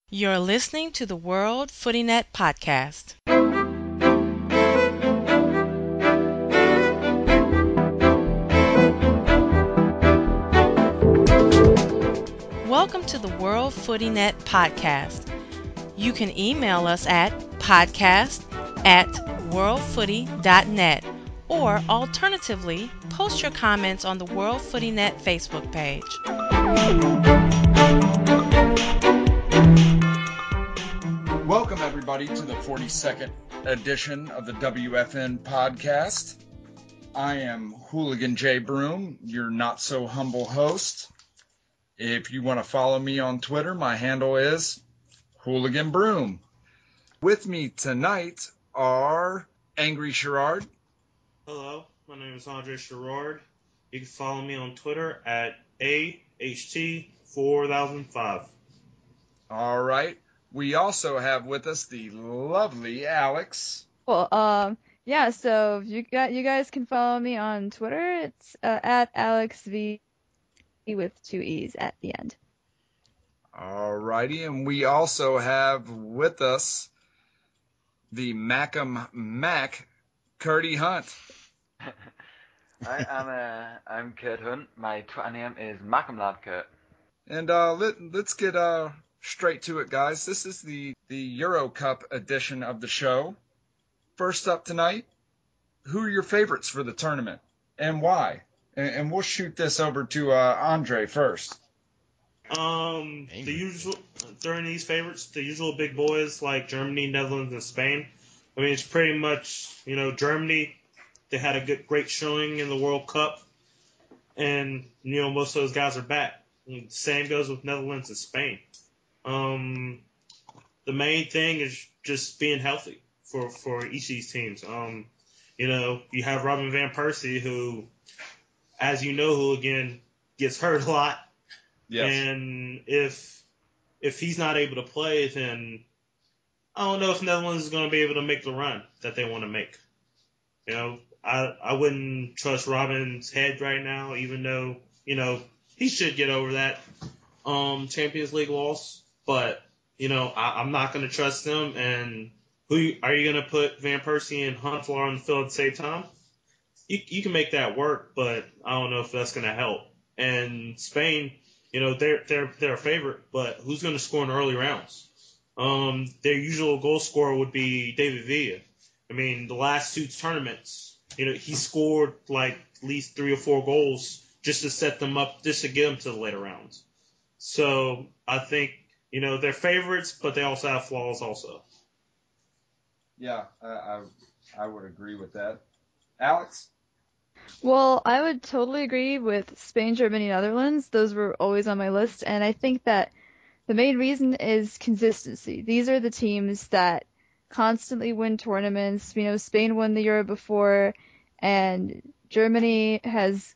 You're listening to the World Footy Net podcast. Welcome to the World Footy Net podcast. You can email us at podcast@worldfooty.net or alternatively, post your comments on the World Footy Net Facebook page. Welcome, everybody, to the 42nd edition of the WFN podcast. I am Hooligan J. Broom, your not-so-humble host. If you want to follow me on Twitter, my handle is Hooligan Broom. With me tonight are Angry Sherrard. Hello, my name is Andre Sherrard. You can follow me on Twitter at AHT4005. All right. We also have with us the lovely Alex. Well, yeah, so you guys can follow me on Twitter. It's at AlexV with two E's at the end. All righty. And we also have with us the Macam Mac, Curdy Hunt. Hi, I'm Kurt Hunt. My Twitter name is Macam Lad Kurt. And let's get straight to it, guys. This is the Euro Cup edition of the show. First up tonight, who are your favorites for the tournament and why? And we'll shoot this over to Andre first. The usual during these favorites, the usual big boys like Germany, Netherlands, and Spain. I mean, it's pretty much, Germany. They had a great showing in the World Cup, and most of those guys are back. And same goes with Netherlands and Spain. The main thing is just being healthy for each of these teams. You have Robin van Persie, who, as you know, who again gets hurt a lot. Yes. And if he's not able to play, then I don't know if Netherlands is going to be able to make the run that they want to make. I wouldn't trust Robin's head right now, even though, he should get over that Champions League loss. But, I'm not going to trust them. And who are you going to put Van Persie and Hunt on the field at the same time? You can make that work, but I don't know if that's going to help. And Spain, they're a favorite, but who's going to score in the early rounds? Their usual goal scorer would be David Villa. I mean, the last two tournaments, he scored like at least 3 or 4 goals just to set them up, just to get them to the later rounds. So I think, they're favorites, but they also have flaws also. Yeah, I would agree with that. Alex? Well, I would totally agree with Spain, Germany, Netherlands. Those were always on my list, and I think that the main reason is consistency. These are the teams that constantly win tournaments. Spain won the Euro before, and Germany has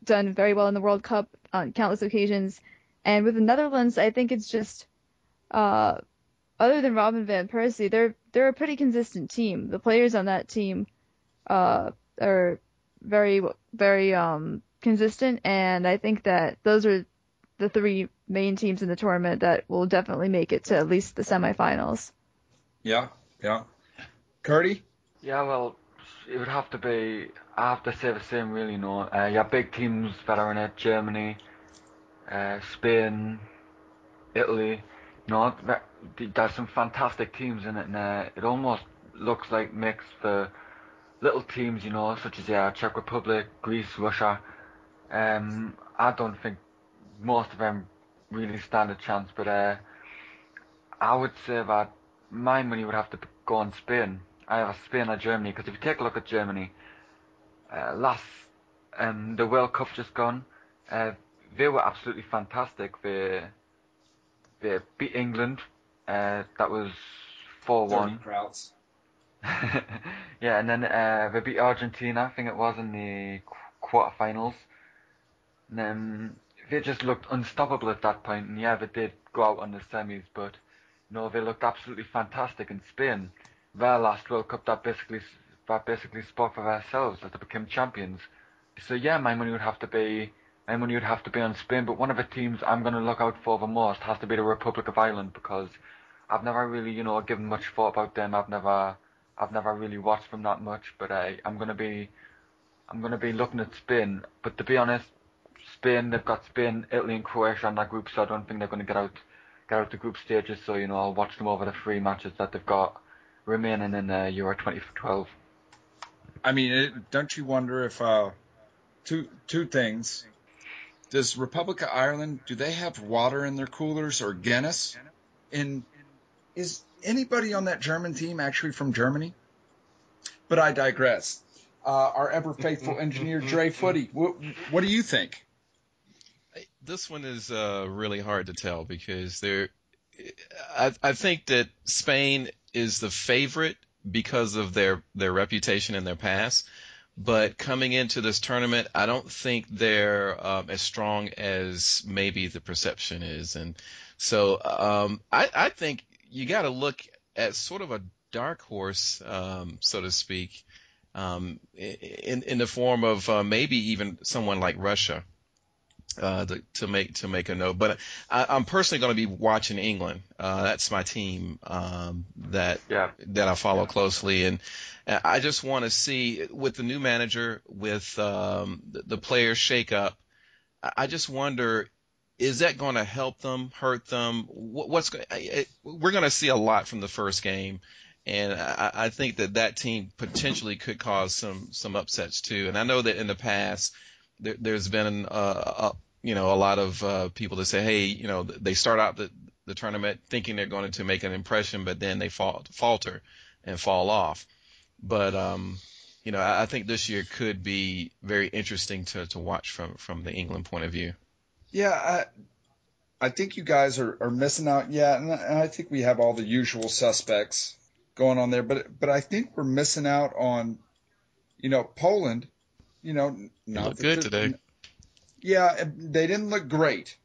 done very well in the World Cup on countless occasions. And with the Netherlands, I think it's just, other than Robin van Persie, they're a pretty consistent team. The players on that team are very, very consistent, and I think that those are the 3 main teams in the tournament that will definitely make it to at least the semifinals. Yeah. Curdy? Yeah, well, it would have to be, I have to say the same really, your big teams that are in it, Germany, Spain, Italy, there's some fantastic teams in it, and it almost looks like mix for little teams, such as Czech Republic, Greece, Russia. I don't think most of them really stand a chance, but I would say that my money would have to go on Spain. Either Spain or Germany, because if you take a look at Germany, the World Cup just gone, they were absolutely fantastic. They beat England, that was 4-1. Crowds. Yeah, and then they beat Argentina, I think it was, in the quarterfinals. And then they just looked unstoppable at that point. And yeah, they did go out on the semis, but they looked absolutely fantastic in Spain. Their last World Cup, that basically spoke for themselves as they became champions. So yeah, my money would have to be anyone you'd have to be on Spain. But one of the teams I'm going to look out for the most has to be the Republic of Ireland, because I've never really, given much thought about them. I've never really watched them that much. But I'm going to be looking at Spain. But to be honest, Spain, they've got Spain, Italy, and Croatia in that group, so I don't think they're going to get out the group stages. So I'll watch them over the 3 matches that they've got remaining in Euro 2012. I mean, don't you wonder if two things? Does Republic of Ireland, do they have water in their coolers or Guinness? And is anybody on that German team actually from Germany? But I digress. Our ever faithful engineer Dre Footy, what do you think? This one is really hard to tell because I think that Spain is the favorite because of their reputation in their past. But coming into this tournament, I don't think they're as strong as maybe the perception is. And so I think you got to look at sort of a dark horse, so to speak, in the form of maybe even someone like Russia. To make a note, but I'm personally going to be watching England. That's my team that I follow closely, and I just want to see with the new manager, with the players shake up. I just wonder, is that going to help them, hurt them? We're going to see a lot from the first game, and I think that team potentially could cause some upsets too. And I know that in the past, there's been a lot of people that say, hey, they start out the tournament thinking they're going to make an impression, but then they falter and fall off. But I think this year could be very interesting to watch from the England point of view. Yeah, I think you guys are missing out. Yeah, and I think we have all the usual suspects going on there, but I think we're missing out on, Poland. Not look good today. Yeah, they didn't look great.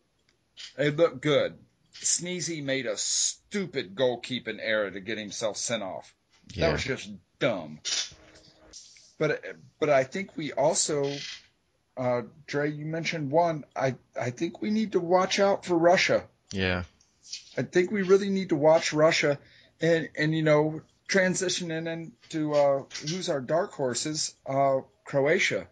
They looked good. Sneezy made a stupid goalkeeping error to get himself sent off. Yeah. That was just dumb. But I think we also, Dre, you mentioned one. I think we need to watch out for Russia. Yeah. I think we really need to watch Russia, and transitioning into who's our dark horses, Croatia.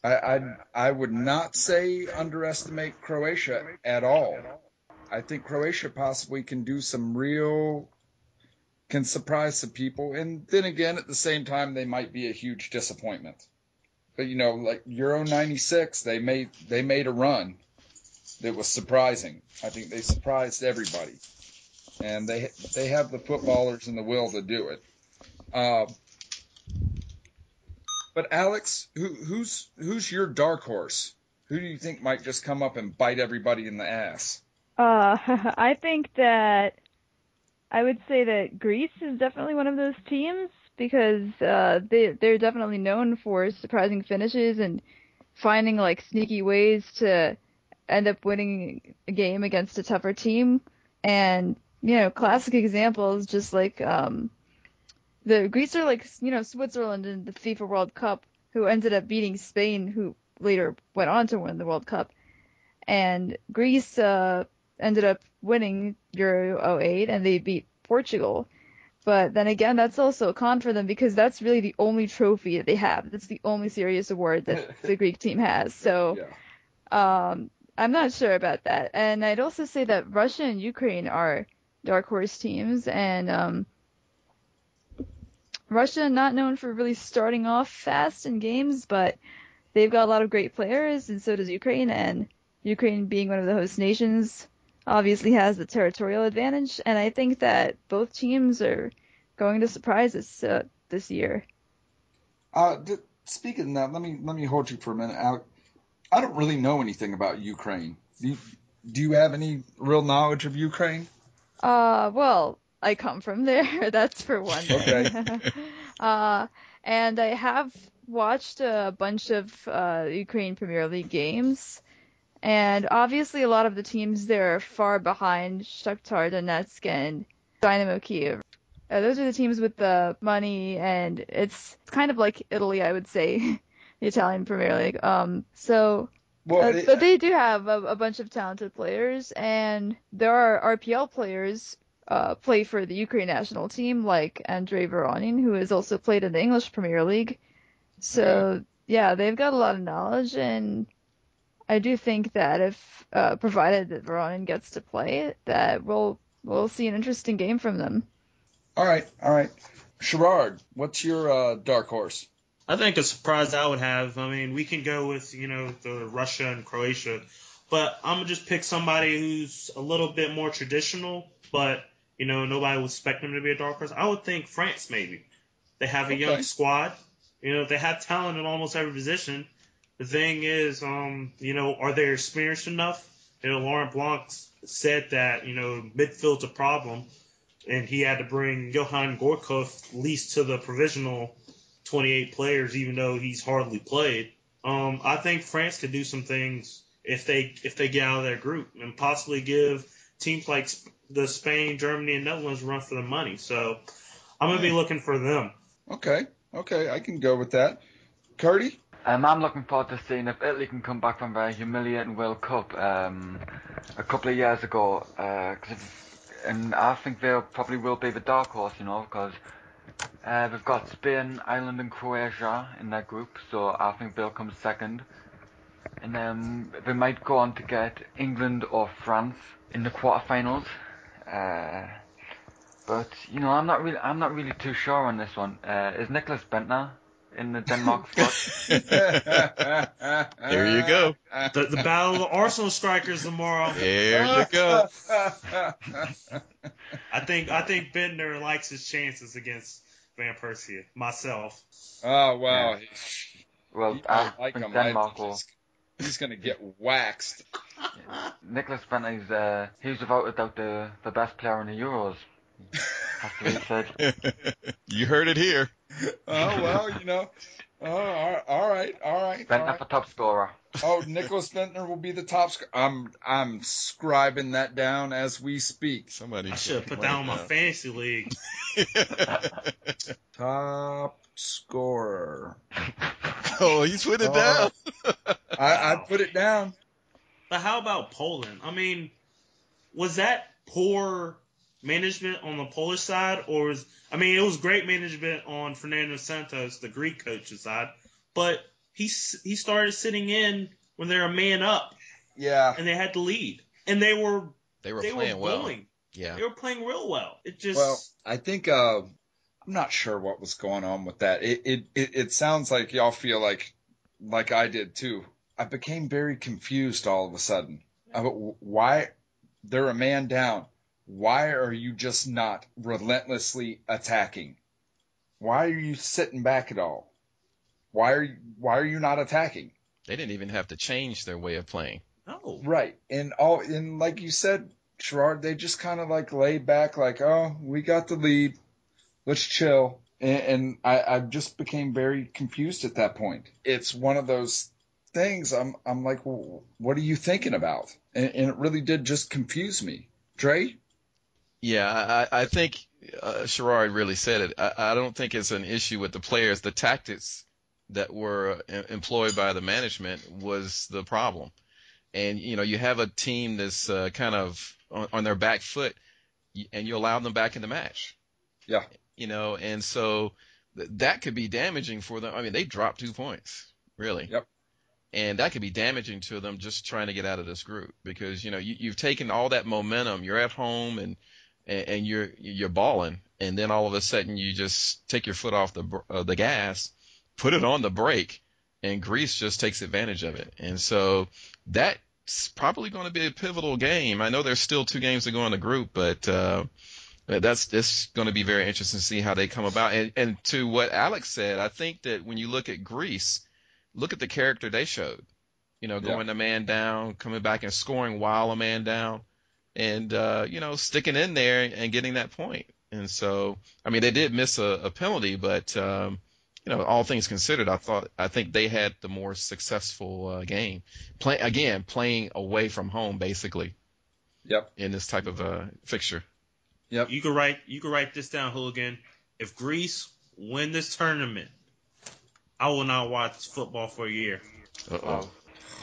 I would not say underestimate Croatia at all. I think Croatia possibly can surprise some people. And then again, at the same time, they might be a huge disappointment. But, like Euro 96, they made a run that was surprising. I think they surprised everybody. And they have the footballers and the will to do it. But Alex, who's your dark horse? Who do you think might just come up and bite everybody in the ass? I think that I would say that Greece is definitely one of those teams because they're definitely known for surprising finishes and finding like sneaky ways to end up winning a game against a tougher team. And classic examples just like the Greece are like Switzerland in the FIFA World Cup, who ended up beating Spain, who later went on to win the World Cup, and Greece ended up winning Euro 08, and they beat Portugal. But then again, that's also a con for them because that's really the only trophy that they have. That's the only serious award that the Greek team has. So I'm not sure about that. And I'd also say that Russia and Ukraine are dark horse teams, and Russia not known for really starting off fast in games, but they've got a lot of great players, and so does Ukraine. And Ukraine, being one of the host nations, obviously has the territorial advantage. And I think that both teams are going to surprise us this year. Speaking of that, let me hold you for a minute, Alex. I don't really know anything about Ukraine. Do you have any real knowledge of Ukraine? Well, I come from there, that's for one thing. Okay. And I have watched a bunch of Ukraine Premier League games, and obviously a lot of the teams there are far behind Shakhtar Donetsk and Dynamo Kiev. Those are the teams with the money, and it's kind of like Italy, I would say, the Italian Premier League. So Well, But they do have a bunch of talented players, and there are RPL players play for the Ukraine national team, like Andrei Voronin, who has also played in the English Premier League. So yeah, they've got a lot of knowledge, and I do think that if provided that Voronin gets to play, that we'll see an interesting game from them. all right. Sherrard, what's your dark horse? I think a surprise I would have. I mean, we can go with the Russia and Croatia, but I'm gonna just pick somebody who's a little bit more traditional, but nobody would expect them to be a dark horse. I would think France maybe. They have a young squad. They have talent in almost every position. The thing is, are they experienced enough? Laurent Blanc said that midfield's a problem, and he had to bring Johan Gorkov at least to the provisional 28 players, even though he's hardly played. I think France could do some things if they get out of their group and possibly give teams like the Spain, Germany, and Netherlands a run for their money. So I'm gonna be looking for them. Okay, I can go with that. Curdy? I'm looking forward to seeing if Italy can come back from their humiliating World Cup a couple of years ago. And I think they probably will be the dark horse, because they've got Spain, Ireland, and Croatia in their group, so I think they'll come second. And then they might go on to get England or France in the quarterfinals. But I'm not really too sure on this one. Is Nicholas Bentner in the Denmark squad? There you go. The battle of the Arsenal strikers tomorrow. There you go. I think Bender likes his chances against Van Persie. Myself. Oh wow. Yeah. Well, I I like think him. Denmark He's gonna get waxed. Nicholas Bentner he's without a doubt the best player in the Euros. Has to be said. You heard it here. Oh well, Oh, all right. Bentner for top scorer. Oh, Nicholas Bentner will be the top scorer. I'm scribing that down as we speak. I should have put that on my fantasy league. Top scorer. Oh, he's put it down. I put it down. But how about Poland? I mean, was that poor management on the Polish side, or it was great management on Fernando Santos, the Greek coach's side, but he started sitting in when they were a man up, and they had to lead, and they were playing well. Yeah, they were playing real well. I think I'm not sure what was going on with that. It sounds like y'all feel like I did too. I became very confused all of a sudden. Why they're a man down? Why are you just not relentlessly attacking? Why are you sitting back at all? Why are you not attacking? They didn't even have to change their way of playing. No. Right. And like you said, Sherrard, they just kind of laid back, oh, we got the lead. Let's chill. And I just became very confused at that point. It's one of those things I'm like, well, what are you thinking about? And it really did just confuse me. Dre? Yeah, I think Sherrard really said it. I don't think it's an issue with the players. The tactics that were employed by the management was the problem. And, you have a team that's kind of on their back foot, and you allow them back in the match. Yeah. And so that could be damaging for them. I mean, they dropped 2 points, really. Yep. And that could be damaging to them just trying to get out of this group because, you've taken all that momentum. You're at home and you're balling, and then all of a sudden you just take your foot off the gas, put it on the brake, and Greece just takes advantage of it. And so that's probably going to be a pivotal game. I know there's still 2 games to go in the group, but that's going to be very interesting to see how they come about. And to what Alex said, I think that when you look at Greece, look at the character they showed. Going a man down, coming back and scoring while a man down. And, sticking in there and getting that point. And so, they did miss a penalty, but, all things considered, I think they had the more successful game. Playing away from home, basically. Yep. In this type of fixture. Yep. You could write this down, Hooligan. If Greece win this tournament, I will not watch football for a year. Uh-oh.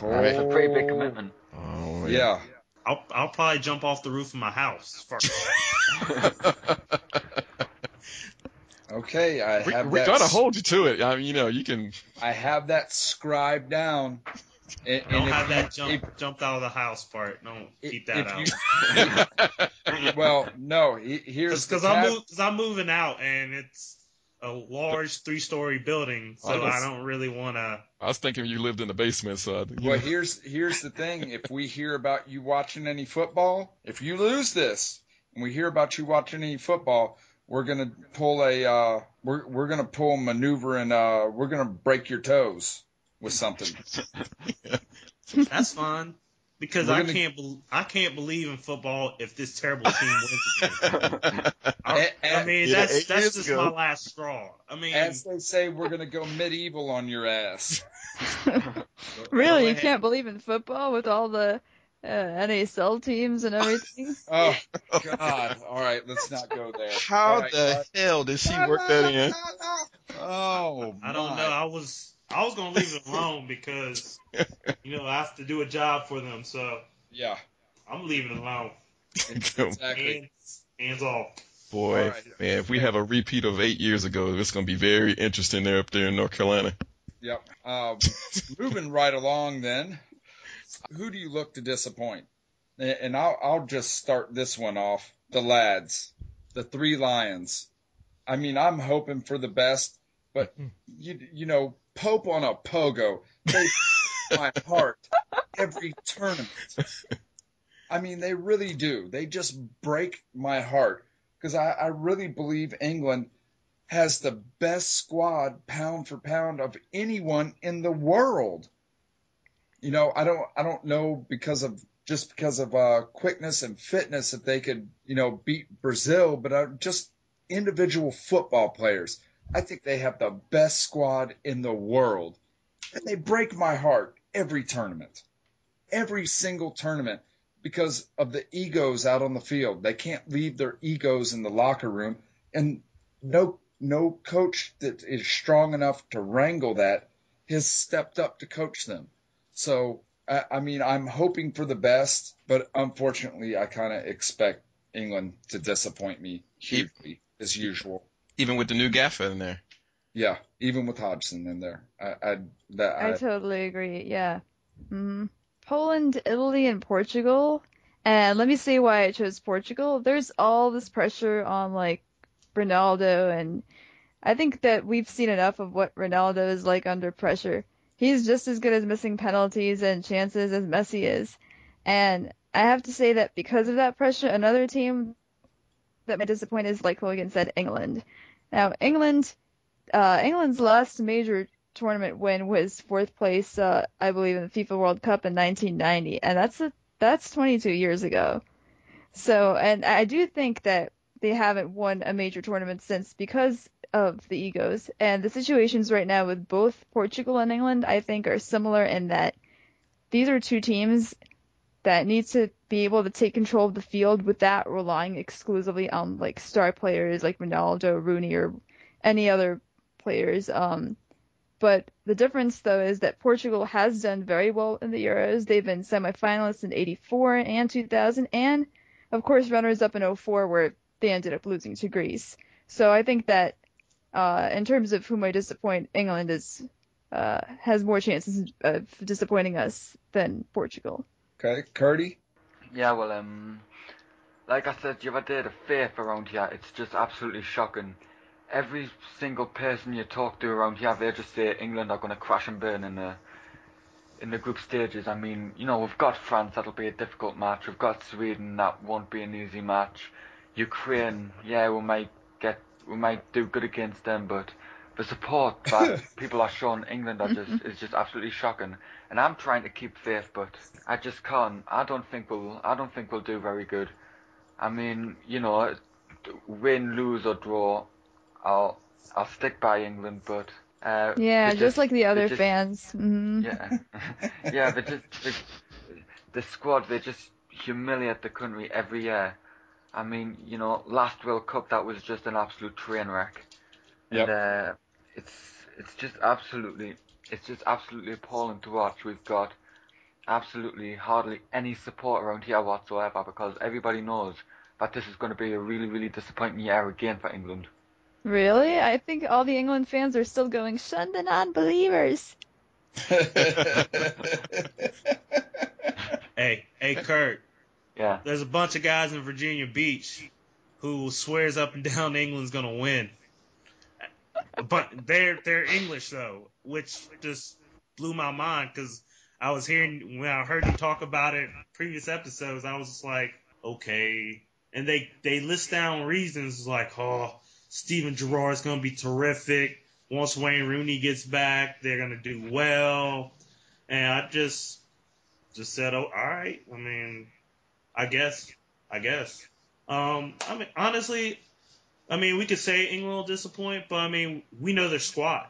It's a pretty big commitment. Oh, Yeah. I'll probably jump off the roof of my house first. Okay, I have we that. gotta hold you to it. I mean, you can. I have that scribed down. And Don't if have you- that if- jumped out of the house part. Don't keep that if out. you- well, no. Here's the Because I'm moving out and it's a large 3-story building, so I don't really want to. I was thinking you lived in the basement, so. Well, here's the thing. If we hear about you watching any football, if you lose this, and we hear about you watching any football, we're gonna pull a we're gonna pull a maneuver and we're gonna break your toes with something. That's fine. Because I can't believe in football if this terrible team wins again. I mean, that's just my last straw. I mean, as they say, we're gonna go medieval on your ass. Really, you can't believe in football with all the NASL teams and everything? Oh God! All right, let's not go there. How All right, the hell did she work that in? Oh, I don't know. I was gonna leave it alone because I have to do a job for them, so yeah, I'm leaving it alone. exactly. Hands off. Boy, right. man, if we have a repeat of 8 years ago, it's gonna be very interesting there up there in North Carolina. Yep. Moving right along, then, who do you look to disappoint? And I'll just start this one off. The lads, the 3 Lions. I mean, I'm hoping for the best, but Pope on a pogo, they my heart every tournament. I mean, they really do. They just break my heart because I really believe England has the best squad pound for pound of anyone in the world. I don't know because of quickness and fitness that they could, beat Brazil, but just individual football players. I think they have the best squad in the world. And they break my heart every tournament. Every single tournament because of the egos out on the field. They can't leave their egos in the locker room, and no coach that is strong enough to wrangle that has stepped up to coach them. So, I mean, I'm hoping for the best, but unfortunately, I kind of expect England to disappoint me hugely, as usual. Even with the new gaffer in there. Yeah, even with Hodgson in there. I totally agree, yeah. Mm-hmm. Poland, Italy, and Portugal. And let me say why I chose Portugal. There's all this pressure on, like, Ronaldo, and I think that we've seen enough of what Ronaldo is like under pressure. He's just as good as missing penalties and chances as Messi is. And I have to say that because of that pressure, another team that might disappoint is, like Logan said, England. Now, England's last major tournament win was 4th place, I believe, in the FIFA World Cup in 1990, and that's 22 years ago. So, and I do think that they haven't won a major tournament since because of the egos. And the situations right now with both Portugal and England, I think, are similar in that these are 2 teams that need to be able to take control of the field without relying exclusively on, like, star players like Ronaldo, Rooney, or any other players. But the difference, though, is that Portugal has done very well in the Euros. They've been semifinalists in '84 and 2000, and, of course, runners-up in '04, where they ended up losing to Greece. So I think that in terms of who might disappoint, England has more chances of disappointing us than Portugal. Okay, Curdy? Yeah, well, like I said the other day, the faith around here, it's just absolutely shocking. Every single person you talk to around here, they just say England are going to crash and burn in the group stages. I mean, we've got France, that'll be a difficult match. We've got Sweden, that won't be an easy match. Ukraine, yeah, we might do good against them, but the support that people are showing England is just absolutely shocking. And I'm trying to keep faith, but I just can't. I don't think we'll do very good. I mean, win, lose or draw, I'll stick by England, but yeah, just like the other fans. Mm-hmm. Yeah, yeah. The squad, they just humiliate the country every year. I mean, last World Cup that was just an absolute train wreck. Yep. And it's just absolutely appalling to watch. We've got absolutely hardly any support around here whatsoever because everybody knows that this is going to be a really, really disappointing year again for England. Really? I think all the England fans are still going, shun the non-believers. Hey, Kurt. Yeah. There's a bunch of guys in Virginia Beach who swears up and down England's gonna win. But they're English though, which just blew my mind because I was hearing when I heard them talk about it in previous episodes, I was just like, okay. And they list down reasons like, oh, Steven Gerrard's gonna be terrific. Once Wayne Rooney gets back, they're gonna do well. And I just said, oh, all right. I mean, I guess. I mean, honestly, we could say England will disappoint, but I mean, we know their squad.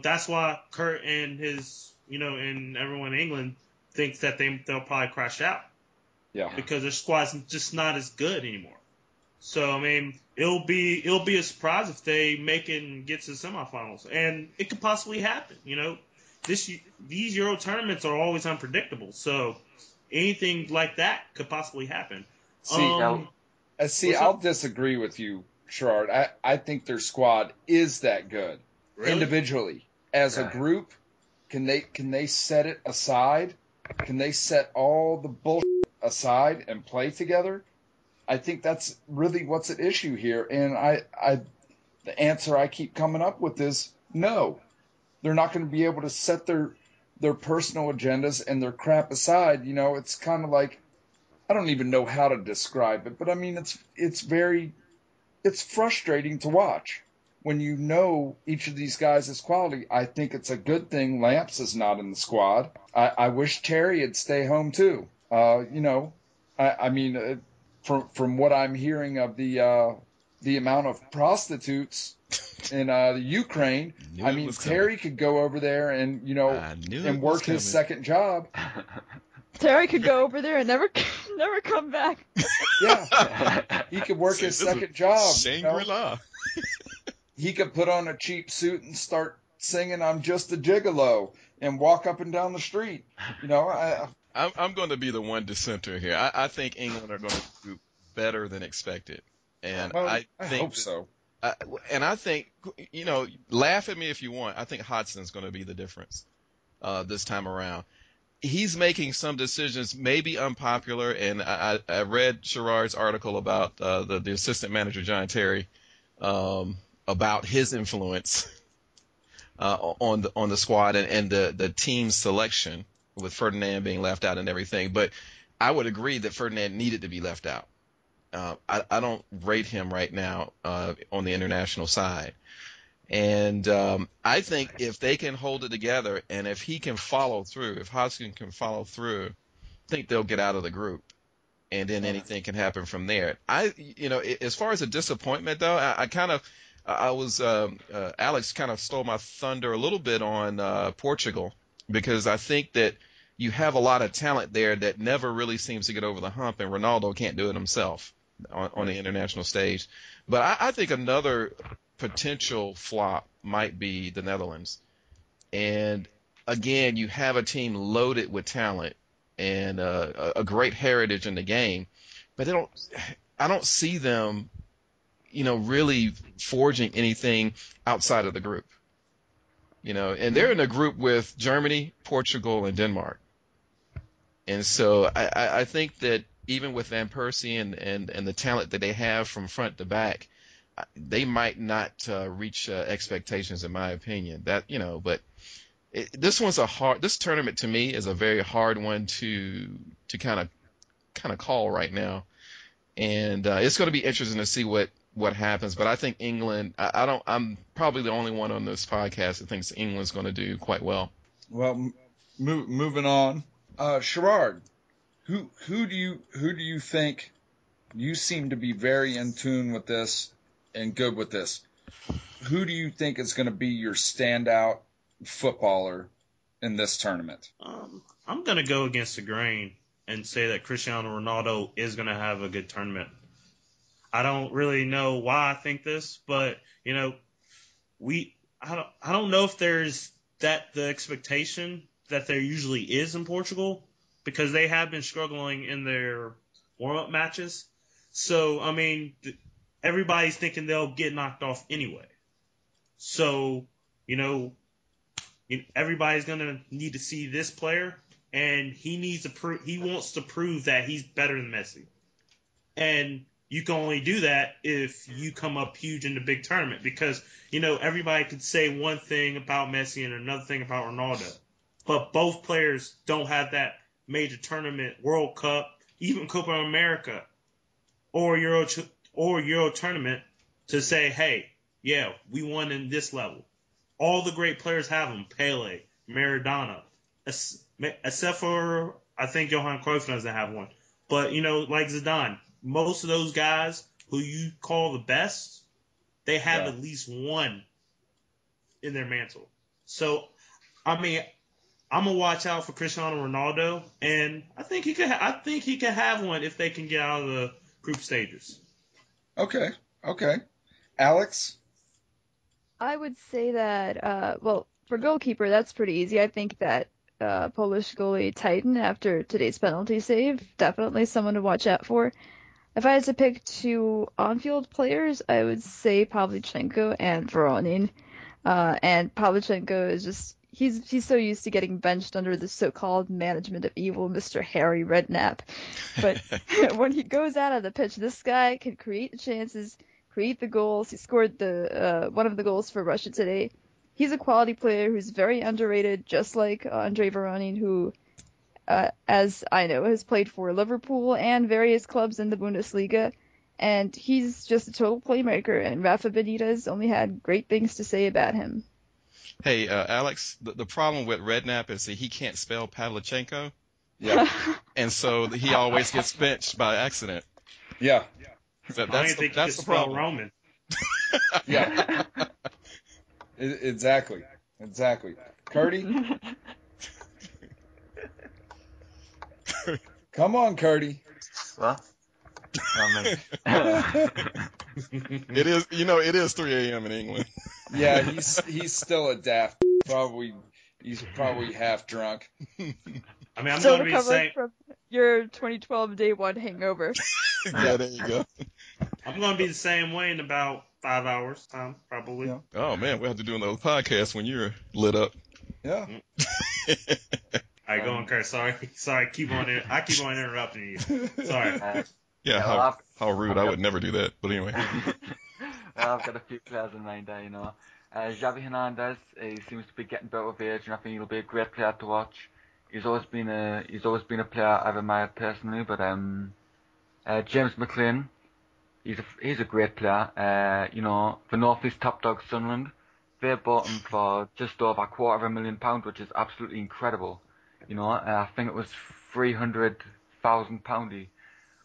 That's why Kurt and and everyone in England thinks that they'll probably crash out. Yeah. Because their squad's just not as good anymore. So I mean, it'll be a surprise if they make it and get to the semifinals, and it could possibly happen. These Euro tournaments are always unpredictable, so anything like that could possibly happen. I'll disagree with you, Sherrard. I think their squad is that good. Really? Individually. As a group, can they set it aside? Can they set all the bullshit aside and play together? I think that's really what's at issue here. And the answer I keep coming up with is no. They're not going to be able to set their personal agendas and their crap aside. It's kind of like, I don't even know how to describe it, but I mean, it's frustrating to watch when each of these guys is quality. I think it's a good thing Lamps is not in the squad. I wish Terry would stay home too. From what I'm hearing of the amount of prostitutes in the Ukraine, Terry could go over there and work his second job. Terry could go over there and never come back. Yeah, he could work his second job. Shangri-La. He could put on a cheap suit and start singing "I'm Just a Gigolo" and walk up and down the street. I'm going to be the one dissenter here. I think England are going to do better than expected, and I hope so. And I think, laugh at me if you want. I think Hodgson's going to be the difference this time around. He's making some decisions, maybe unpopular, and I read Sherrard's article about the assistant manager, John Terry, about his influence on the squad and the team selection, with Ferdinand being left out and everything. But I would agree that Ferdinand needed to be left out. I don't rate him right now on the international side. And I think if they can hold it together and if he can follow through, if Hodgson can follow through, I think they'll get out of the group. And then anything can happen from there. As far as a disappointment, though, Alex kind of stole my thunder a little bit on Portugal, because I think that you have a lot of talent there that never really seems to get over the hump, and Ronaldo can't do it himself on the international stage. But I think another potential flop might be the Netherlands. And again, you have a team loaded with talent and a great heritage in the game, but I don't see them, really forging anything outside of the group. And they're in a group with Germany, Portugal, and Denmark. And so I think that even with Van Persie and the talent that they have from front to back, they might not reach expectations, in my opinion. But this tournament to me is a very hard one to kind of call right now, and it's going to be interesting to see what happens. But I think England. I'm probably the only one on this podcast that thinks England's going to do quite well. Well, moving on, Sherrard, who do you think? You seem to be very in tune with this and good with this. Who do you think is going to be your standout footballer in this tournament? I'm going to go against the grain and say that Cristiano Ronaldo is going to have a good tournament. I don't really know why I think this, but I don't know if there's the expectation that there usually is in Portugal, because they have been struggling in their warm-up matches. So, I mean, everybody's thinking they'll get knocked off anyway. So, everybody's going to need to see this player, and he wants to prove that he's better than Messi. And you can only do that if you come up huge in the big tournament because, everybody could say one thing about Messi and another thing about Ronaldo. But both players don't have that major tournament, World Cup, even Copa America or Euro tournament to say, hey, yeah, we won in this level. All the great players have them. Pele, Maradona, except for, I think Johan Cruyff doesn't have one. But, like Zidane, most of those guys who you call the best, they have at least one in their mantle. So, I mean, I'm gonna watch out for Cristiano Ronaldo, and I think he could have one if they can get out of the group stages. Okay. Alex? I would say that, for goalkeeper, that's pretty easy. I think that Polish goalie Titan, after today's penalty save, definitely someone to watch out for. If I had to pick two on-field players, I would say Pavlyuchenko and Voronin. And Pavlyuchenko is just, he's so used to getting benched under the so-called management of evil Mr. Harry Redknapp. But when he goes out of the pitch, this guy can create the chances, create the goals. He scored one of the goals for Russia today. He's a quality player who's very underrated, just like Andrei Voronin, who, as I know, has played for Liverpool and various clubs in the Bundesliga. And he's just a total playmaker, and Rafa Benitez only had great things to say about him. Hey, Alex, the problem with Redknapp is that he can't spell Pavlyuchenko. Yeah. And so he always gets benched by accident. Yeah. That's the problem. Roman. Yeah. Exactly. Curdy? Come on, Curdy. Well, it is 3 a.m. in England. Yeah, he's still a daft. He's probably half drunk. I mean, I'm Still going to be the recovering same. from your 2012 day one hangover. Yeah, there you go. I'm going to be the same way in about 5 hours time, probably. Yeah. Oh man, we'll have to do another podcast when you're lit up. Yeah. All right, go on, Kurt. Sorry. I keep on interrupting you. Sorry. Yeah, how rude. I would never do that. But anyway. I've got a few players in mind there, Xavi Hernandez, he seems to be getting better with age, and I think he'll be a great player to watch. He's always been a player I've admired personally, but James McLean, he's a great player. The North East top dog Sunderland, they bought him for just over £250,000, which is absolutely incredible. I think it was £300,000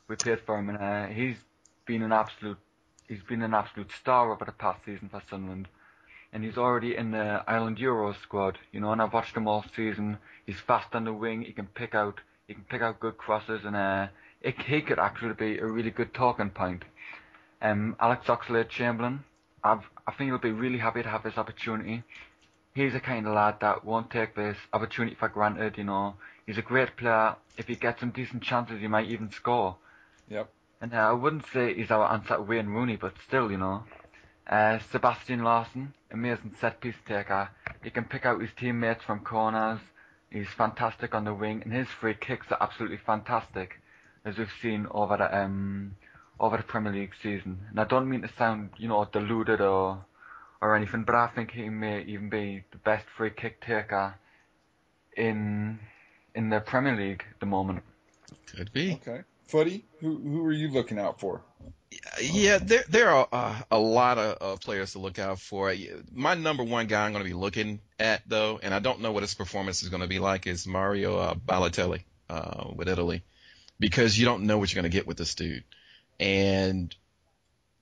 we paid for him, and he's been an absolute star over the past season for Sunderland. And he's already in the Ireland Euros squad, and I've watched him all season. He's fast on the wing. He can pick out good crosses, and he could actually be a really good talking point. Alex Oxlade-Chamberlain, I think he'll be really happy to have this opportunity. He's the kind of lad that won't take this opportunity for granted. He's a great player. If he gets some decent chances, he might even score. Yep. And I wouldn't say he's our answer to Wayne Rooney, but still, Sebastian Larson, amazing set-piece taker. He can pick out his teammates from corners. He's fantastic on the wing, and his free kicks are absolutely fantastic, as we've seen over the Premier League season. And I don't mean to sound, deluded or anything, but I think he may even be the best free kick taker in the Premier League at the moment. Could be. Okay. Footy, who are you looking out for? Yeah, there are a lot of players to look out for. My number one guy I'm going to be looking at, though, and I don't know what his performance is going to be like, is Mario Balotelli with Italy, because you don't know what you're going to get with this dude. And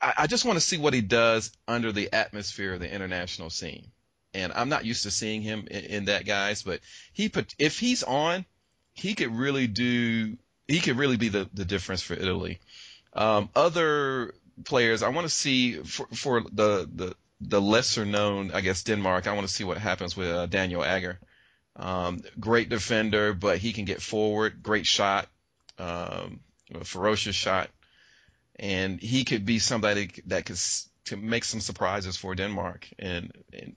I just want to see what he does under the atmosphere of the international scene. And I'm not used to seeing him in that, guys, but if he's on, he could really be the difference for Italy. Other players, I want to see for the lesser known, I guess, Denmark. I want to see what happens with Daniel Agger. Great defender, but he can get forward. Great shot, a ferocious shot, and he could be somebody that could to make some surprises for Denmark and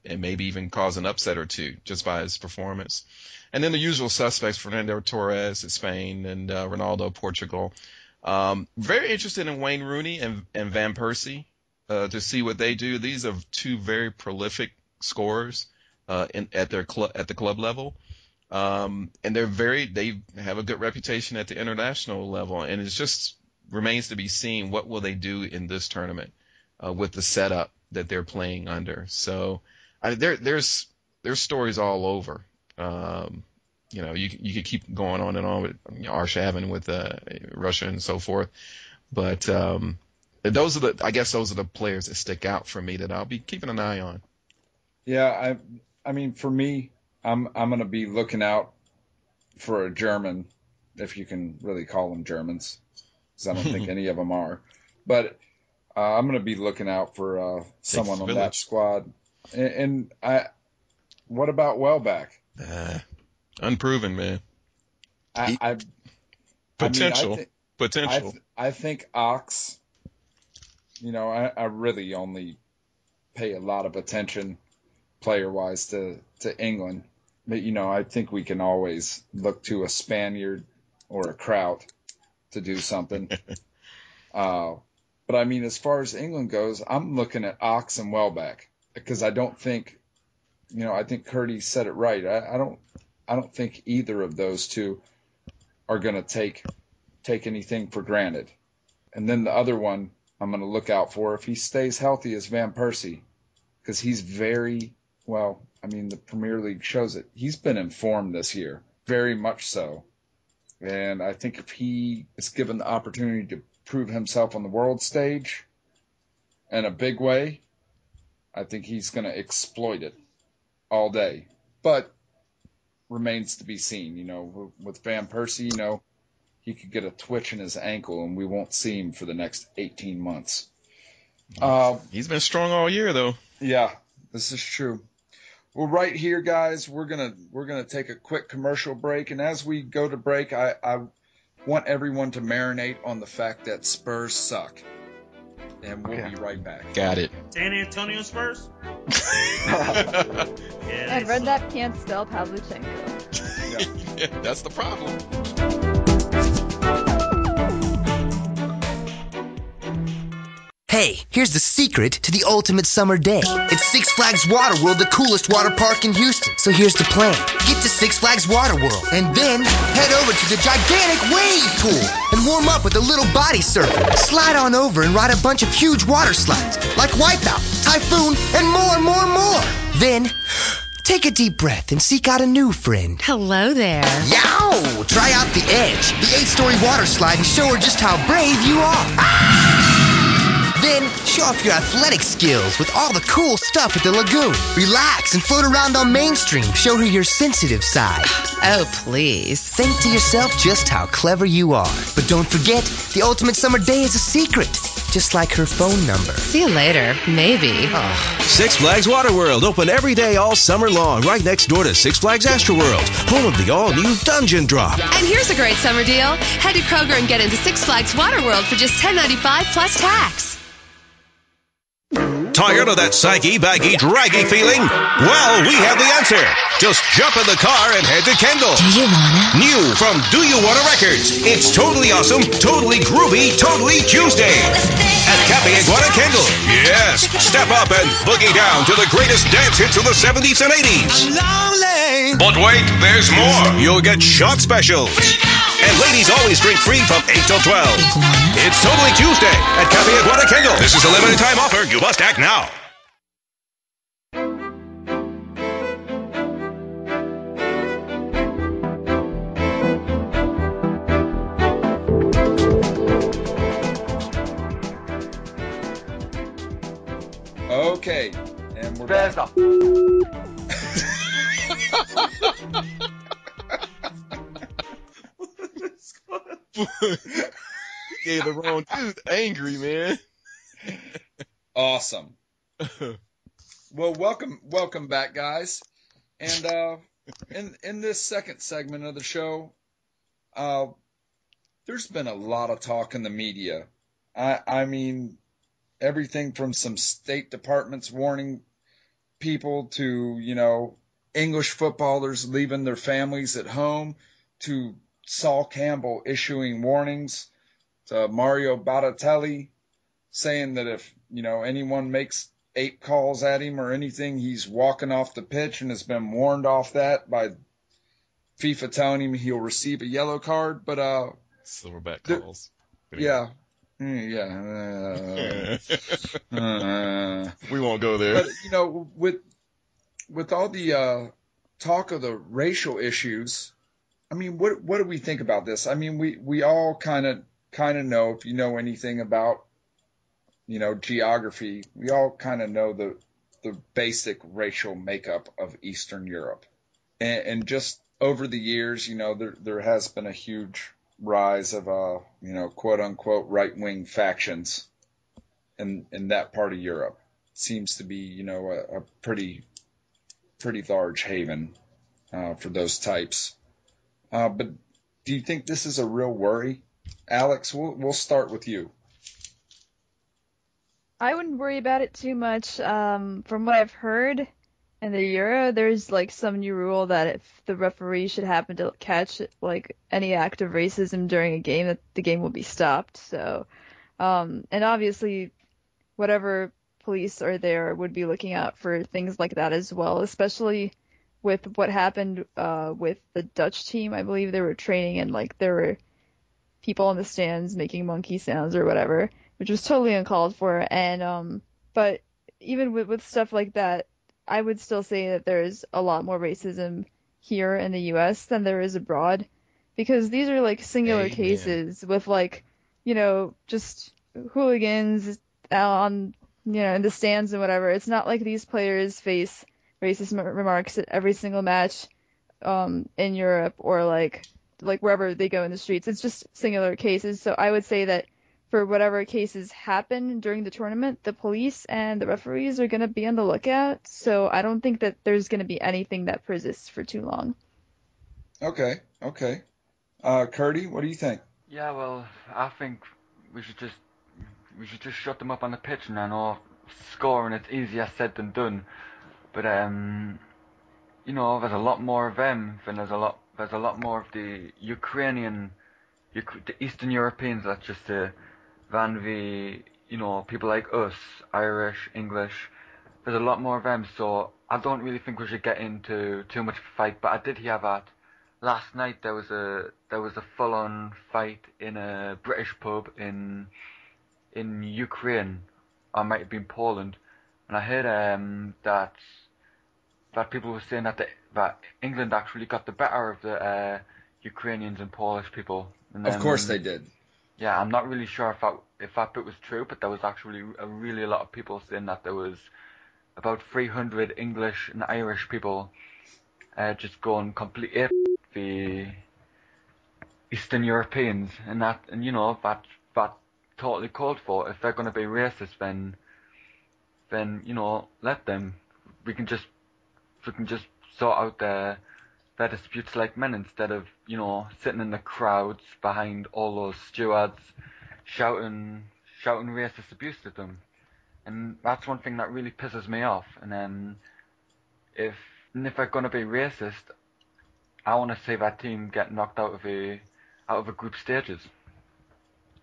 maybe even cause an upset or two just by his performance. And then the usual suspects, Fernando Torres at Spain and Ronaldo Portugal. Very interested in Wayne Rooney and Van Persie to see what they do. These are two very prolific scorers at the club level. And they have a good reputation at the international level, and it just remains to be seen what will they do in this tournament with the setup that they're playing under. So there's stories all over. You could keep going on and on with Arshavin with Russia and so forth, but those are the players that stick out for me that I'll be keeping an eye on. Yeah, I mean, for me, I'm going to be looking out for a German, if you can really call them Germans, because I don't think any of them are. But I'm going to be looking out for someone on that squad. And what about Welbeck? Unproven, man. Potential. Potential. I think Ox, I really only pay a lot of attention player-wise to England. But, I think we can always look to a Spaniard or a Kraut to do something. But, I mean, as far as England goes, I'm looking at Ox and Welbeck because I don't think, I think Curdy said it right. I don't think either of those two are going to take anything for granted. And then the other one I'm going to look out for, if he stays healthy, is Van Persie, because he's very well. I mean, the Premier League shows it. He's been informed this year, very much so. And I think if he is given the opportunity to prove himself on the world stage in a big way, I think he's going to exploit it all day. But remains to be seen. With Van Persie, he could get a twitch in his ankle and we won't see him for the next 18 months. He's been strong all year, though. Yeah, this is true. Well, right here, guys, we're gonna take a quick commercial break, and as we go to break, I want everyone to marinate on the fact that Spurs suck, and we'll be right back. Got it. San Antonio Spurs. And Redknapp can't spell Pavlyuchenko. Yeah, that's the problem. Hey, here's the secret to the ultimate summer day. It's Six Flags Water World, the coolest water park in Houston. So here's the plan. Get to Six Flags Water World and then head over to the gigantic wave pool and warm up with a little body surfer. Slide on over and ride a bunch of huge water slides like Wipeout, Typhoon, and more. Then take a deep breath and seek out a new friend. Hello there. Yow! Try out the Edge, the 8-story water slide, and show her just how brave you are. Then show off your athletic skills with all the cool stuff at the lagoon. Relax and float around on Main Stream. Show her your sensitive side. Oh, please. Think to yourself just how clever you are. But don't forget, the ultimate summer day is a secret. Just like her phone number. See you later. Maybe. Six Flags Water World, open every day all summer long, right next door to Six Flags Astroworld, home of the all-new Dungeon Drop. And here's a great summer deal. Head to Kroger and get into Six Flags Water World for just $10.95 plus tax. Tired of that saggy, baggy, draggy feeling? Well, we have the answer. Just jump in the car and head to Kendall. Do you wanna? New from Do You Wanna Records. It's totally awesome, totally groovy, totally Tuesday. At Cafe Iguana Kendall. Yes, step up and boogie down to the greatest dance hits of the 70s and 80s. But wait, there's more. You'll get shot specials. And ladies always drink free from 8 till 12. It's totally Tuesday at Cafe Iguana Kendall. This is a limited time offer. You must act now. Okay, and we're back. Gave the wrong dude angry, man. Awesome. Well, welcome back, guys. And in this second segment of the show, there's been a lot of talk in the media. I mean, everything from some state departments warning people to, English footballers leaving their families at home to Saul Campbell issuing warnings to Mario Balotelli saying that if, anyone makes 8 calls at him or anything, he's walking off the pitch and has been warned off that by FIFA telling him he'll receive a yellow card. But silverback calls. Yeah. Yeah. We won't go there. But, with all the talk of the racial issues, I mean, what do we think about this? I mean, we all kind of know, if you know anything about, geography, we all kind of know the basic racial makeup of Eastern Europe. And just over the years, there has been a huge rise of, quote unquote, right wing factions in that part of Europe. Seems to be, a pretty large haven for those types. But do you think this is a real worry? Alex, we'll start with you. I wouldn't worry about it too much. From what I've heard in the Euro, there's like some new rule that if the referee should happen to catch like any act of racism during a game, that the game will be stopped. So, and obviously, whatever police are there would be looking out for things like that as well, especially with what happened with the Dutch team. I believe they were training and like there were people in the stands making monkey sounds or whatever, which was totally uncalled for. And but even with stuff like that, I would still say that there's a lot more racism here in the U.S. than there is abroad, because these are like singular cases with like, just hooligans on, in the stands and whatever. It's not like these players face racist remarks at every single match in Europe or like wherever they go in the streets. It's just singular cases. So I would say that for whatever cases happen during the tournament, the police and the referees are going to be on the lookout. So I don't think that there's going to be anything that persists for too long. Okay. Curdy, what do you think? Yeah, well, I think we should just shut them up on the pitch. And I know scoring it's easier said than done, but there's a lot more of them than there's a lot more of the the Eastern Europeans, let's just say, than the people like us, Irish, English. There's a lot more of them, so I don't really think we should get into too much of a fight. But I did hear that last night there was a full-on fight in a British pub in Ukraine, or it might have been Poland, and I heard that people were saying that England actually got the better of the Ukrainians and Polish people. And of course they did. Yeah, I'm not really sure if that bit was true, but there was actually a lot of people saying that there was about 300 English and Irish people just going completely the Eastern Europeans, and that totally called for. If they're going to be racist, then let them. We can just sort out their disputes like men, instead of sitting in the crowds behind all those stewards shouting racist abuse at them. And that's one thing that really pisses me off. And if they're going to be racist, I want to see that team get knocked out of a group stages.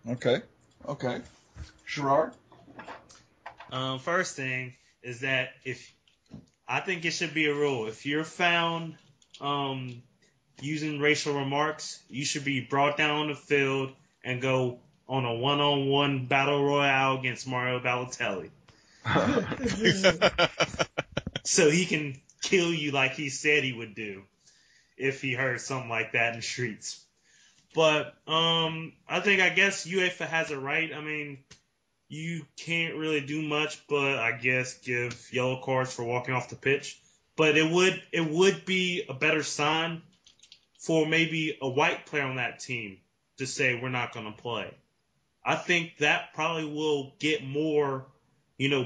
Okay. Gerard? First thing is that I think it should be a rule. If you're found using racial remarks, you should be brought down on the field and go on a one-on-one battle royale against Mario Balotelli. So he can kill you like he said he would do if he heard something like that in the streets. But I guess UEFA has it right. I mean, you can't really do much, but I guess give yellow cards for walking off the pitch. But it would be a better sign for maybe a white player on that team to say we're not going to play. I think that probably will get more,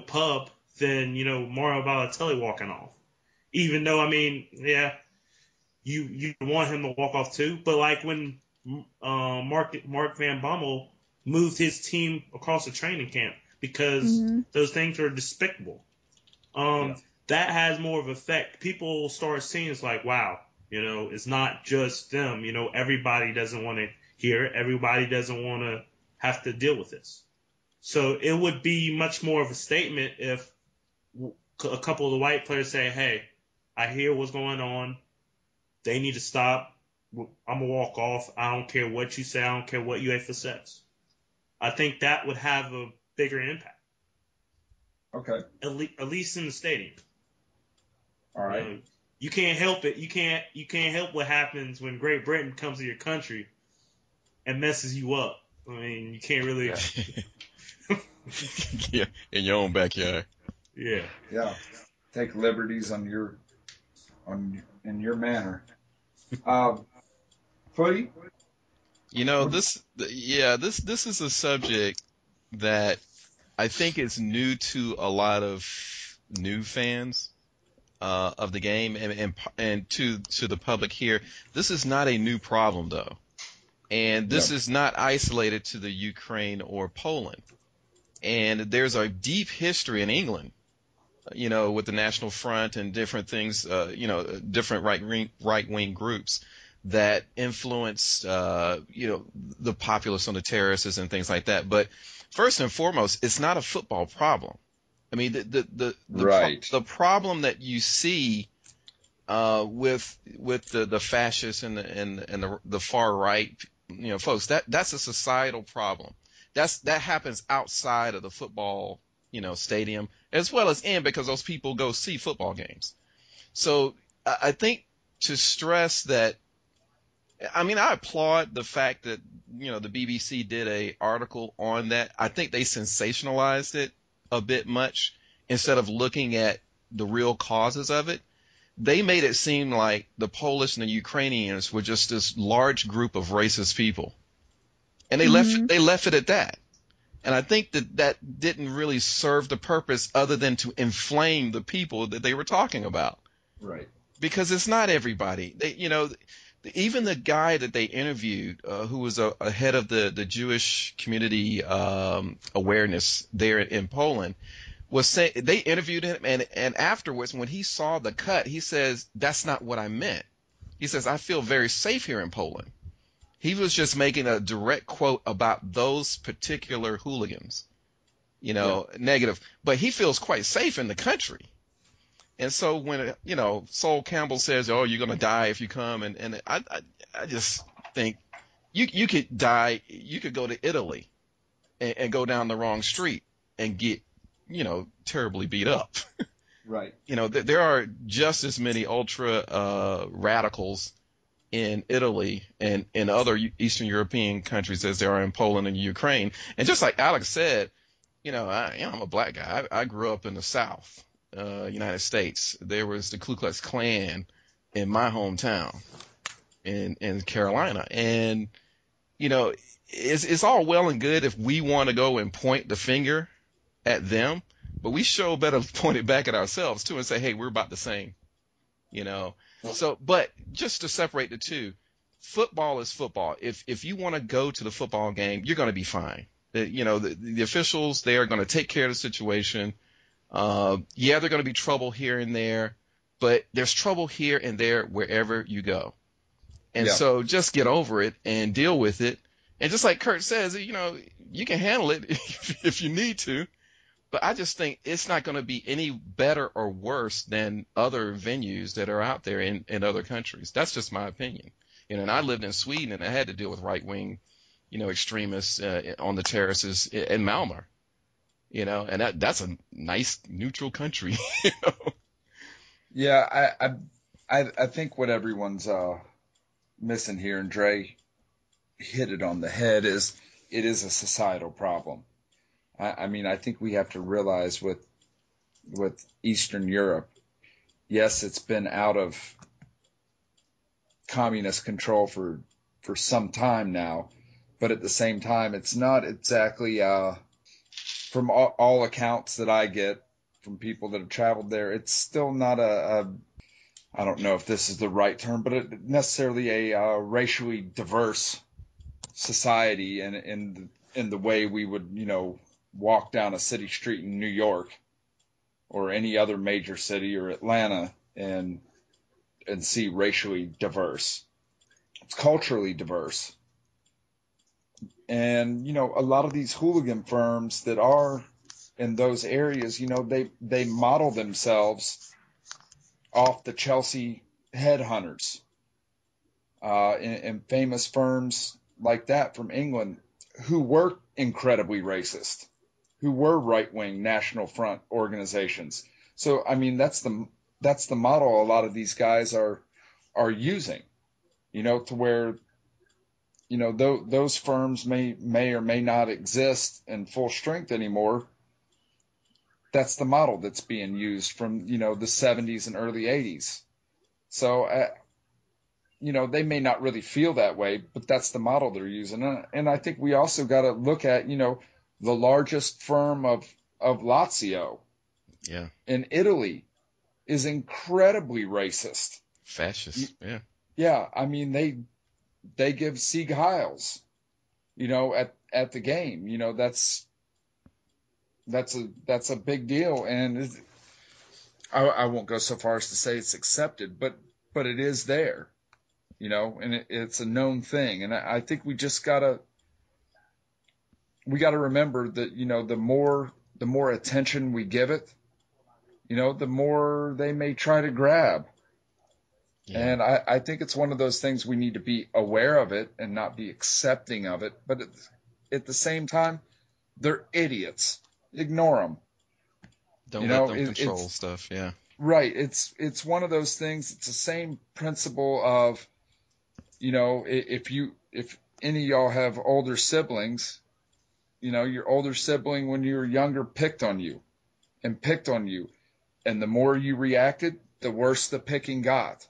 pub than, Mario Balotelli walking off. Even though, I mean, yeah, you want him to walk off too. But like when Mark Van Bommel moved his team across the training camp because those things are despicable. That has more of an effect. People start seeing it's like, wow, it's not just them. Everybody doesn't want to hear it. Everybody doesn't want to have to deal with this. So it would be much more of a statement if a couple of the white players say, hey, I hear what's going on. They need to stop. I'm going to walk off. I don't care what you say. I don't care what UEFA says. I think that would have a bigger impact. Okay. At least in the stadium. All right. You can't help it. You can't help what happens when Great Britain comes to your country and messes you up. I mean, you can't really. Yeah, in your own backyard. Yeah. Yeah. Take liberties in your manner. Footy? This is a subject that I think is new to a lot of new fans of the game and to the public here. This is not a new problem though. And this is not isolated to the Ukraine or Poland. And there's a deep history in England, with the National Front and different things, different right-wing groups that influenced, the populace on the terraces and things like that. But first and foremost, it's not a football problem. I mean, the problem that you see with the fascists and the far right, folks, that's a societal problem. That happens outside of the football, stadium, as well as in, because those people go see football games. So I think to stress that, I mean, I applaud the fact that, the BBC did a article on that. I think they sensationalized it a bit much instead of looking at the real causes of it. They made it seem like the Polish and the Ukrainians were just this large group of racist people. And they left it at that. And I think that didn't really serve the purpose other than to inflame the people that they were talking about. Right. Because it's not everybody. Even the guy that they interviewed, who was a head of the Jewish community awareness there in Poland, was saying, they interviewed him, and afterwards, when he saw the cut, he says, "That's not what I meant." He says, "I feel very safe here in Poland." He was just making a direct quote about those particular hooligans, negative. But he feels quite safe in the country. And so when, Sol Campbell says, "Oh, you're going to die if you come," and I just think you could die. You could go to Italy and go down the wrong street and get, terribly beat up. Right. There are just as many ultra radicals in Italy and in other Eastern European countries as there are in Poland and Ukraine. And just like Alex said, I'm a black guy. I grew up in the South, United States. There was the Ku Klux Klan in my hometown in Carolina. And, it's all well and good if we want to go and point the finger at them, but we sure better point it back at ourselves too and say, hey, we're about the same, So, but just to separate the two, football is football. If you want to go to the football game, you're going to be fine. The officials, they are going to take care of the situation. They're going to be trouble here and there, but there's trouble here and there wherever you go. And so just get over it and deal with it. And just like Kurt says, you can handle it if you need to. But I just think it's not going to be any better or worse than other venues that are out there in other countries. That's just my opinion. And I lived in Sweden and I had to deal with right-wing, extremists on the terraces in Malmö. And that's a nice neutral country. Yeah, I think what everyone's missing here, and Dre hit it on the head, is it is a societal problem. I mean, I think we have to realize with Eastern Europe, yes, it's been out of communist control for some time now, but at the same time, it's not exactly, from all accounts that I get from people that have traveled there, it's still not a I don't know if this is the right term, but necessarily a racially diverse society in the way we would, walk down a city street in New York or any other major city or Atlanta and see racially diverse. It's culturally diverse. And, a lot of these hooligan firms that are in those areas, they model themselves off the Chelsea headhunters and famous firms like that from England who were incredibly racist, who were right-wing National Front organizations. So, I mean, that's the model a lot of these guys are using, to where, those firms may or may not exist in full strength anymore. That's the model that's being used from, the 70s and early 80s. So, they may not really feel that way, but that's the model they're using. And I think we also got to look at, the largest firm of Lazio in Italy is incredibly racist. Fascist, yeah. Yeah, I mean, they give Sieg Heils, at the game. That's a big deal. And I won't go so far as to say it's accepted, but it is there. And it's a known thing. And I think we just gotta remember that, the more attention we give it, the more they may try to grab. Yeah. And I think it's one of those things we need to be aware of it and not be accepting of it. But at the same time, they're idiots. Ignore them. Don't let them control stuff. Yeah. Right. It's one of those things. It's the same principle of, if any of y'all have older siblings, your older sibling when you were younger picked on you. And the more you reacted, the worse the picking got.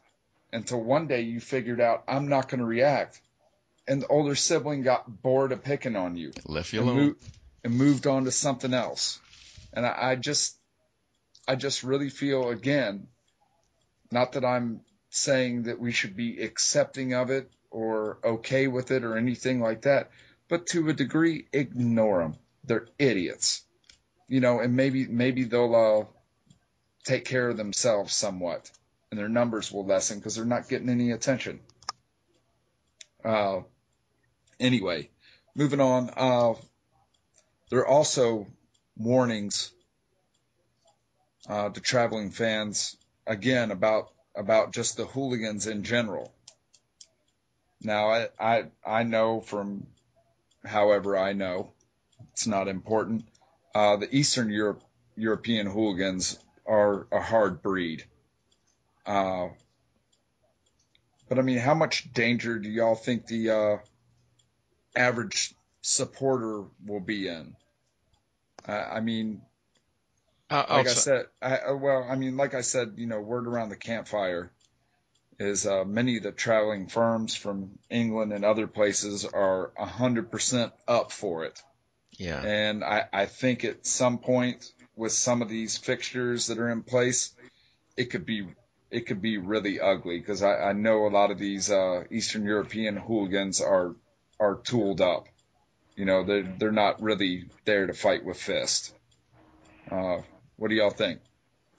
Until one day you figured out, I'm not going to react. And the older sibling got bored of picking on you. Left you alone. And moved on to something else. And I just really feel, again, not that I'm saying that we should be accepting of it or okay with it or anything like that, but to a degree, ignore them. They're idiots. And maybe they'll take care of themselves somewhat, and their numbers will lessen because they're not getting any attention. Anyway, moving on. There are also warnings to traveling fans, again, about just the hooligans in general. Now, I know from however I know, it's not important. The Eastern European hooligans are a hard breed. But I mean, how much danger do y'all think the average supporter will be in? I mean, like I said, word around the campfire is many of the traveling firms from England and other places are 100% up for it. Yeah. And I think at some point with some of these fixtures that are in place, it could be really ugly because I know a lot of these Eastern European hooligans are tooled up. They're not really there to fight with fists. What do y'all think?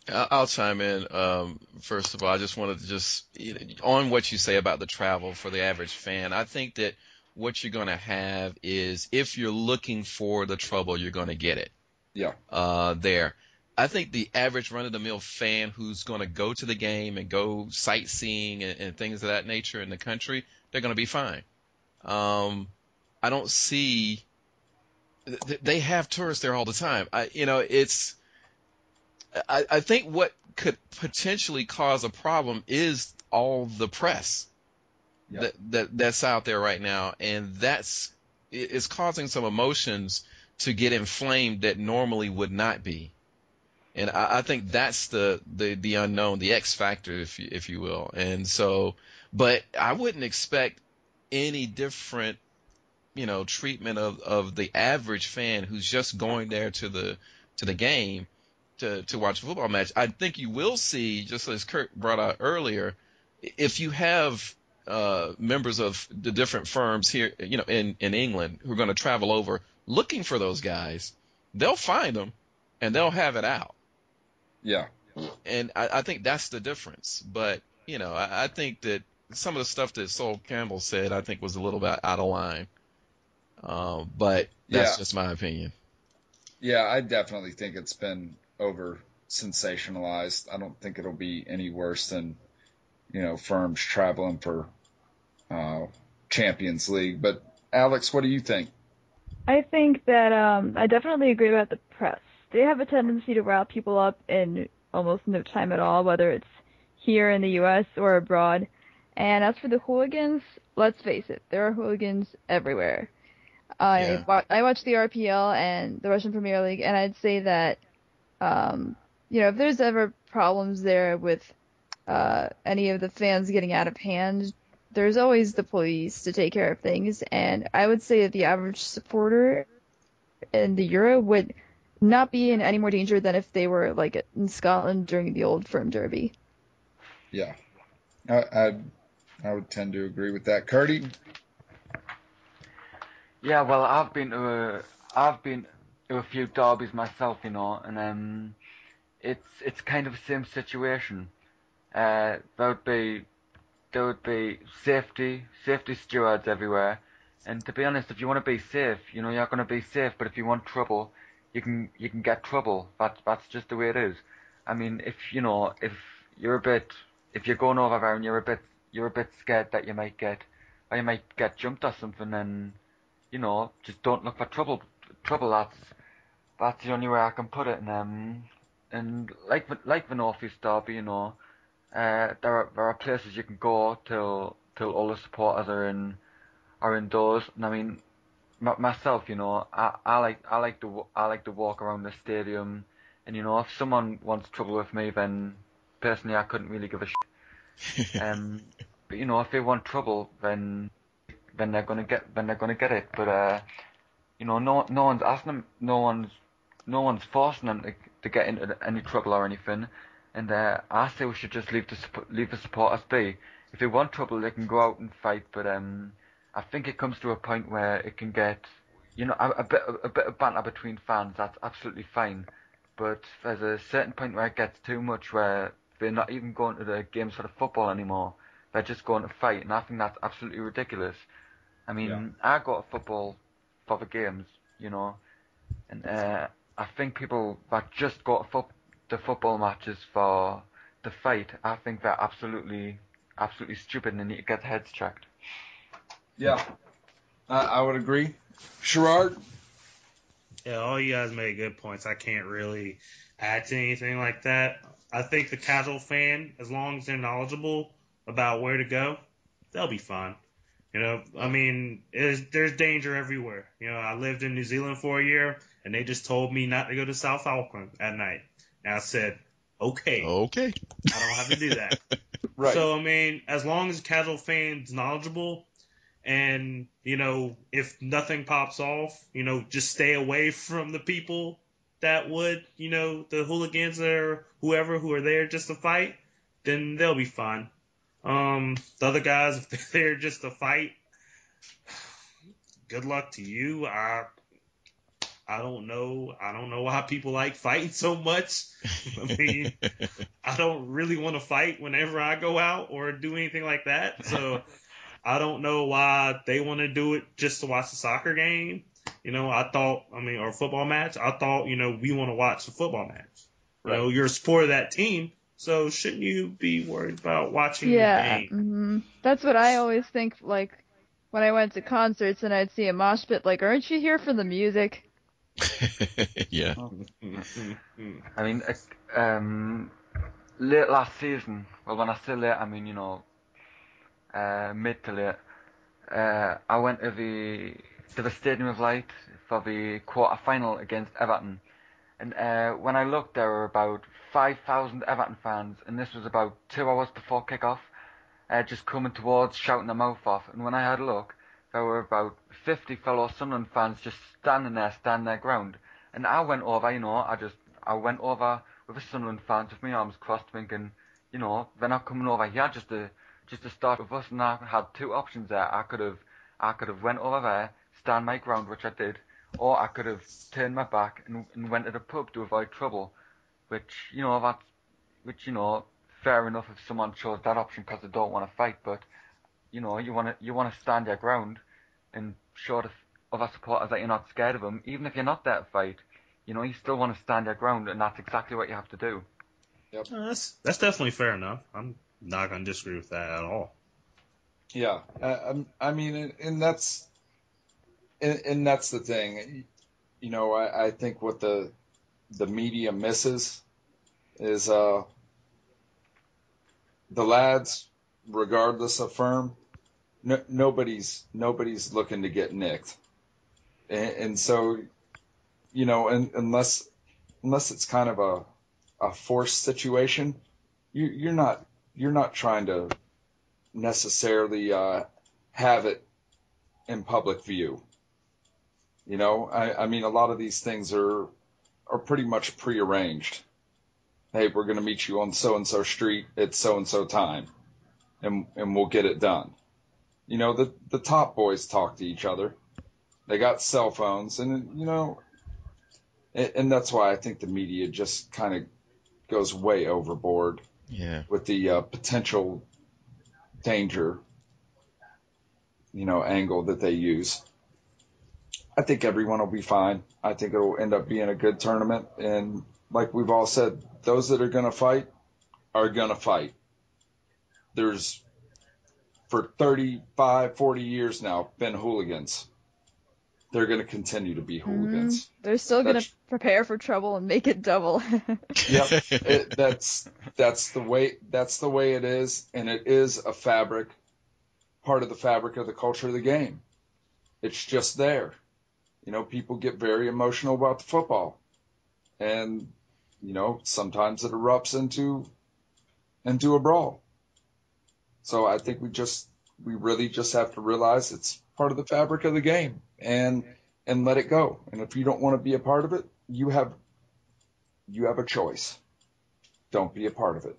I'll chime in. First of all, I just wanted to on what you say about the travel for the average fan. I think that what you're going to have is, if you're looking for the trouble, you're going to get it. Yeah. There. I think the average run-of-the-mill fan who's going to go to the game and go sightseeing and things of that nature in the country, they're going to be fine. I don't see they have tourists there all the time. I think what could potentially cause a problem is all the press that's out there right now, and it's causing some emotions to get inflamed that normally would not be. And I think that's the unknown, the X factor, if you will. And so, but I wouldn't expect any different, treatment of the average fan who's just going there to the game to watch a football match. I think you will see, just as Kurt brought out earlier, if you have members of the different firms here, in England who are going to travel over looking for those guys, they'll find them and they'll have it out. Yeah. And I think that's the difference. But, I think that some of the stuff that Sol Campbell said, I think was a little bit out of line. But that's just my opinion. Yeah, I definitely think it's been over sensationalized. I don't think it'll be any worse than, firms traveling for Champions League. But Alex, what do you think? I think that I definitely agree about the press. They have a tendency to rile people up in almost no time at all, whether it's here in the U.S. or abroad. And as for the hooligans, let's face it, there are hooligans everywhere. I watch the RPL and the Russian Premier League, and I'd say that, if there's ever problems there with any of the fans getting out of hand, there's always the police to take care of things. And I would say that the average supporter in the Euro would not be in any more danger than if they were like in Scotland during the old Firm Derby. Yeah, I would tend to agree with that. Curdy? Yeah, well, I've been to a few derbies myself, and it's kind of the same situation. There would be safety stewards everywhere, and to be honest, if you want to be safe, you're going to be safe. But if you want trouble, you can get trouble. That's just the way it is. I mean, if you're going over there and you're a bit scared that you might get jumped or something, then just don't look for trouble. That's the only way I can put it. And like the North East Derby, there are places you can go till all the supporters are indoors. And I mean, myself, I like to walk around the stadium, and if someone wants trouble with me, then personally I couldn't really give a shit. But if they want trouble, then they're gonna get it. But no one's asking them, no one's forcing them to get into any trouble or anything. And I say we should just leave the supporters be. If they want trouble, they can go out and fight. But I think it comes to a point where it can get, a bit of banter between fans. That's absolutely fine. But there's a certain point where it gets too much, where they're not even going to the games for the football anymore. They're just going to fight, and I think that's absolutely ridiculous. I mean, I go to football for the games, and I think people that just go to the football matches for the fight, I think they're absolutely stupid and they need to get heads checked. Yeah, I would agree. Sherrard? Yeah, all you guys made good points. I can't really add to anything like that. I think the casual fan, as long as they're knowledgeable about where to go, they'll be fine. I mean, there's danger everywhere. I lived in New Zealand for a year, and they just told me not to go to South Auckland at night. And I said, okay. I don't have to do that. Right. So, I mean, as long as casual fans knowledgeable and, if nothing pops off, just stay away from the people that would, the hooligans or whoever who are there just to fight, then they'll be fine. The other guys, if they're there just to fight, good luck to you. I don't know. I don't know why people like fighting so much. I mean, I don't really want to fight whenever I go out or do anything like that. So I don't know why they want to do it just to watch the soccer game. Or football match. I thought, we want to watch the football match. Right. You're a supporter of that team. So shouldn't you be worried about watching the game? Mm-hmm. That's what I always think, like, when I went to concerts and I'd see a mosh pit, like, aren't you here for the music? Yeah. I mean, late last season, well, when I say late, I mean, mid to late, I went to the Stadium of Light for the quarter-final against Everton. And when I looked, there were about 5,000 Everton fans, and this was about 2 hours before kick-off, just coming towards, shouting their mouth off. And when I had a look, there were about 50 fellow Sunderland fans just standing their ground. And I went over, I I went over with a Sunderland fans with my arms crossed, thinking, you know, they're not coming over here just to start with us. And I had two options there. I could have went over there, stand my ground, which I did, or I could have turned my back and went to the pub to avoid trouble. Which you know, fair enough if someone chose that option because they don't want to fight, but you know, you want to stand your ground and show the other supporters that you're not scared of them, even if you're not there to fight. You know, you still want to stand your ground, and that's exactly what you have to do. Yep. That's definitely fair enough. I'm not going to disagree with that at all. Yeah, I mean, and that's the thing. You know, I think what the media misses is the lads, regardless of firm, nobody's looking to get nicked, and so, you know, unless it's kind of a forced situation, you're not trying to necessarily have it in public view. You know, I mean, a lot of these things are pretty much prearranged. Hey, we're going to meet you on so-and-so street at so-and-so time, and we'll get it done. You know, the top boys talk to each other. They got cell phones, and, you know, and that's why I think the media just kind of goes way overboard with the potential danger, you know, angle that they use. I think everyone will be fine. I think it'll end up being a good tournament. And like we've all said, those that are going to fight are going to fight. There's, for 35, 40 years now, been hooligans. They're going to continue to be hooligans. They're still going to prepare for trouble and make it double. Yep. That's the way it is. And it is a part of the fabric of the culture of the game. It's just there. You know, people get very emotional about the football, and, you know, sometimes it erupts into a brawl. So I think we really just have to realize it's part of the fabric of the game, and let it go. And if you don't want to be a part of it, you have a choice. Don't be a part of it,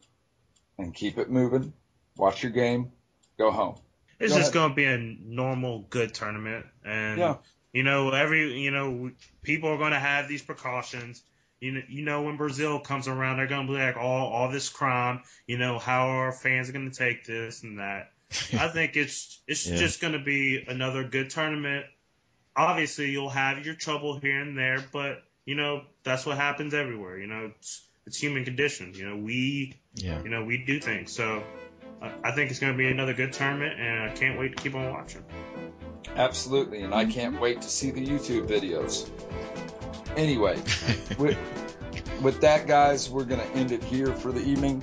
and keep it moving. Watch your game. Go home. It's just going to be a normal, good tournament, and yeah. You know, people are going to have these precautions. You know, when Brazil comes around, they're going to be like, all this crime. You know, how are fans going to take this and that? I think it's just going to be another good tournament. Obviously, you'll have your trouble here and there, but you know that's what happens everywhere. You know, it's human condition. You know, we do things. So I think it's going to be another good tournament, and I can't wait to keep on watching. Absolutely, and I can't wait to see the YouTube videos. Anyway, with that, guys, we're going to end it here for the evening.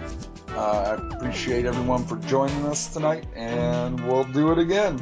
I appreciate everyone for joining us tonight, and we'll do it again.